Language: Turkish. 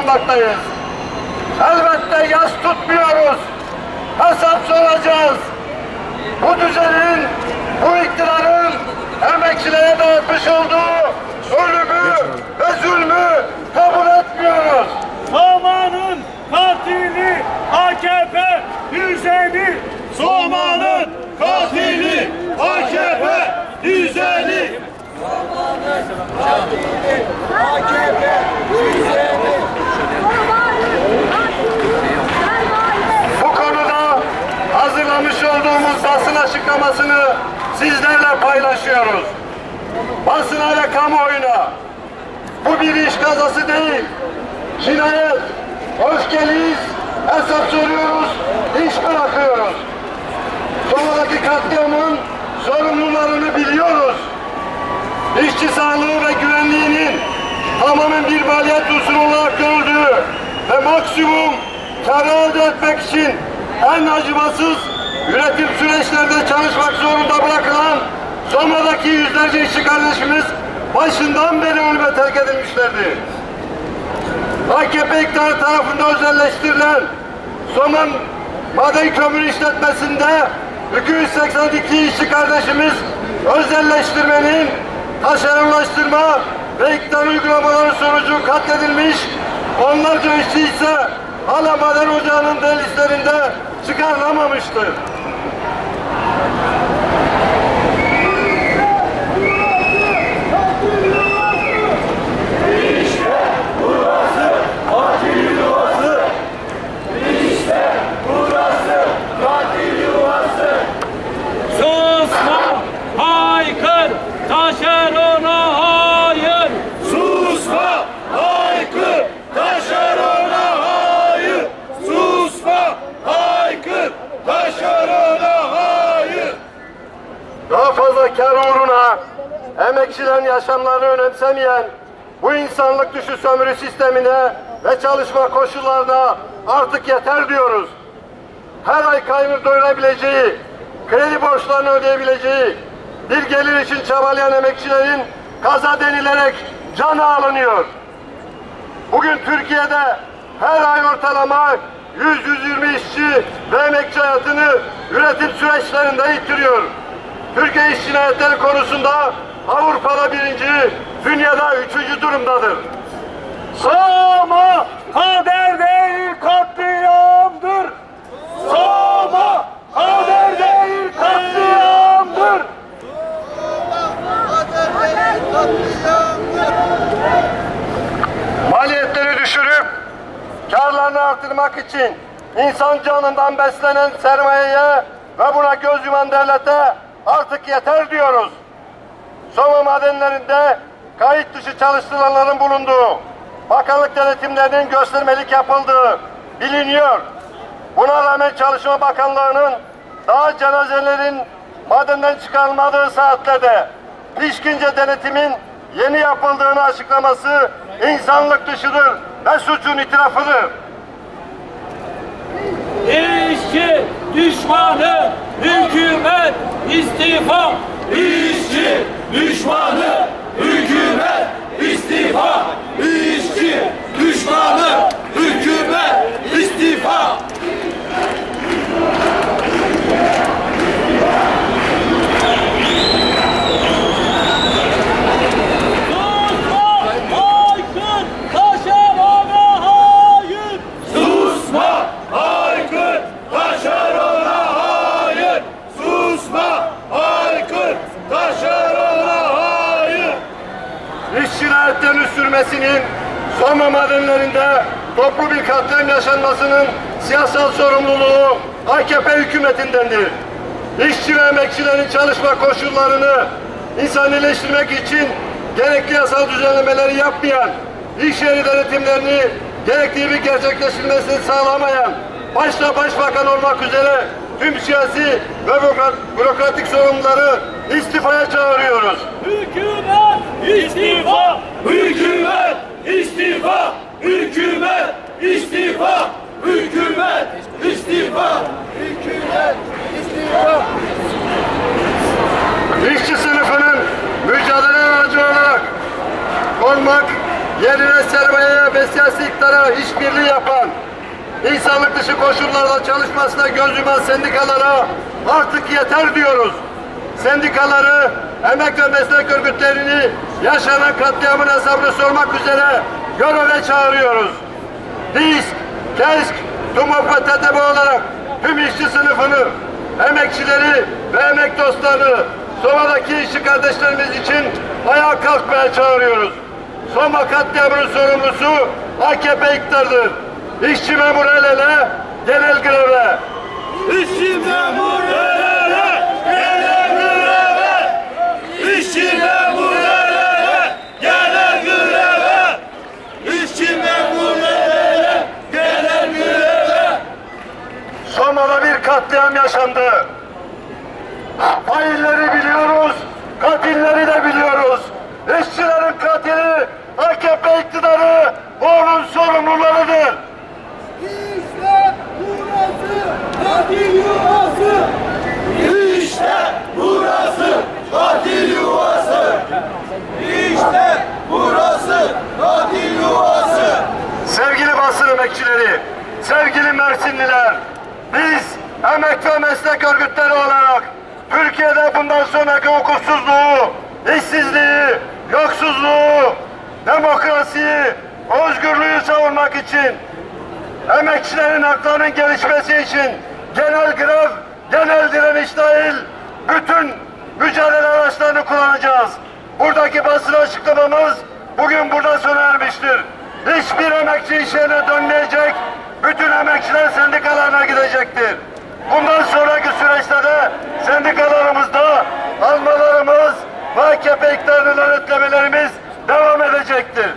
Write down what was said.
bulunmaktayız. Elbette yas tutmuyoruz. Hesap soracağız. Bu düzenin, bu iktidarın emekçilere dağıtmış olduğu ölümü ve zulmü kabul etmiyoruz. Soma'nın katili AKP düzeni. Soma'nın katili AKP düzeni. Soma'nın katili AKP düzeni. Bu konuda hazırlamış olduğumuz basın açıklamasını sizlerle paylaşıyoruz. Basına ve kamuoyuna bu bir iş kazası değil, cinayet, öfkeliyiz, hesap soruyoruz, iş bırakıyoruz. Soma'daki katliamın sorumlularını biliyoruz. İşçi sağlığı ve güvenliğinin tamamen bir maliyet unsuru olarak görüldüğü ve maksimum kar elde etmek için en acımasız üretim süreçlerinde çalışmak zorunda bırakılan Soma'daki yüzlerce işçi kardeşimiz başından beri ölüme terk edilmişlerdi. AKP iktidarı tarafından özelleştirilen Soma maden kömür işletmesinde 282 işçi kardeşimiz özelleştirmenin, taşeronlaştırma ve iktidar uygulamaları sonucu katledilmiş, onlarca işçi ise hala maden ocağının delislerinde çıkarılamamıştır. Taşerona hayır! Susma! Haykır! Taşerona hayır! Susma! Haykır! Taşerona hayır! Daha fazla kar uğruna emekçilerin yaşamlarını önemsemeyen bu insanlık dışı sömürü sistemine ve çalışma koşullarına artık yeter diyoruz. Her ay kaynır doyurabileceği, kredi borçlarını ödeyebileceği bir gelir için çabalayan emekçilerin kaza denilerek canı alınıyor. Bugün Türkiye'de her ay ortalama 100-120 işçi ve emekçi hayatını üretim süreçlerinde yitiriyor. Türkiye iş cinayetleri konusunda Avrupa'da birinci, dünyada üçüncü durumdadır. Soma kader değil katliamdır. Soma kader değil katliamdır. Maliyetleri düşürüp karlarını artırmak için insan canından beslenen sermayeye ve buna göz yuman devlete artık yeter diyoruz. Soma madenlerinde kayıt dışı çalıştırılanların bulunduğu, bakanlık denetimlerinin göstermelik yapıldığı biliniyor. Buna rağmen Çalışma Bakanlığı'nın daha cenazelerin madenden çıkarılmadığı saatlerde pişkince denetimin yeni yapıldığını açıklaması insanlık dışıdır ve suçun itirafıdır. İşçi düşmanı hükümet istifa. İşçi düşmanı hükümet istifa. İşçi düşmanı hükümet istifa. Sürmesinin, Soma madenlerinde toplu bir katliam yaşanmasının siyasal sorumluluğu AKP hükümetindendir. İşçi ve emekçilerin çalışma koşullarını insanileştirmek için gerekli yasal düzenlemeleri yapmayan, iş yeri denetimlerini gerektiği gibi gerçekleştirilmesini sağlamayan, başta başbakan olmak üzere tüm siyasi ve bürokratik sorumluları istifaya çağırıyoruz. Hükümet istifa! Hükümet istifa! Hükümet istifa! Hükümet istifa! Hükümet istifa! İşçi sınıfının mücadele aracı olarak olmak, yerine sermayeye ve siyasi iktidara işbirliği yapan, insanlık dışı koşullarda çalışmasına göz yuman sendikalara artık yeter diyoruz. Sendikaları, emek ve meslek örgütlerini yaşanan katliamın hesabını sormak üzere göreve çağırıyoruz. DİSK, KESK, TUMOP ve TTB olarak tüm işçi sınıfını, emekçileri ve emek dostlarını, Soma'daki işçi kardeşlerimiz için ayağa kalkmaya çağırıyoruz. Soma katliamının sorumlusu AKP iktidarıdır. İşçi memur el ele, genel greve. İşçi memur el ele, genel greve. İşçi memur el ele, genel greve. İşçi memur el ele, genel greve. Soma'da bir katliam yaşandı. Failleri biliyoruz, katilleri de biliyoruz. İşçilerin katili AKP iktidarı, onun sorumlularıdır. İşte burası katil yuvası. İşte burası katil yuvası. İşte burası katil yuvası. Sevgili basın emekçileri, sevgili Mersinliler, biz emek ve meslek örgütleri olarak Türkiye'de bundan sonraki hukuksuzluğu, işsizliği, yoksulluğu, demokrasiyi, özgürlüğü savunmak için, emekçilerin haklarının gelişmesi için genel grev, genel direniş dahil bütün mücadele araçlarını kullanacağız. Buradaki basın açıklamamız bugün burada sona ermiştir. Hiçbir emekçi iş yerine dönmeyecek, bütün emekçiler sendikalarına gidecektir. Bundan sonraki süreçte de sendikalarımızda almalarımız ve AKP iktidarını lanetlemelerimiz devam edecektir.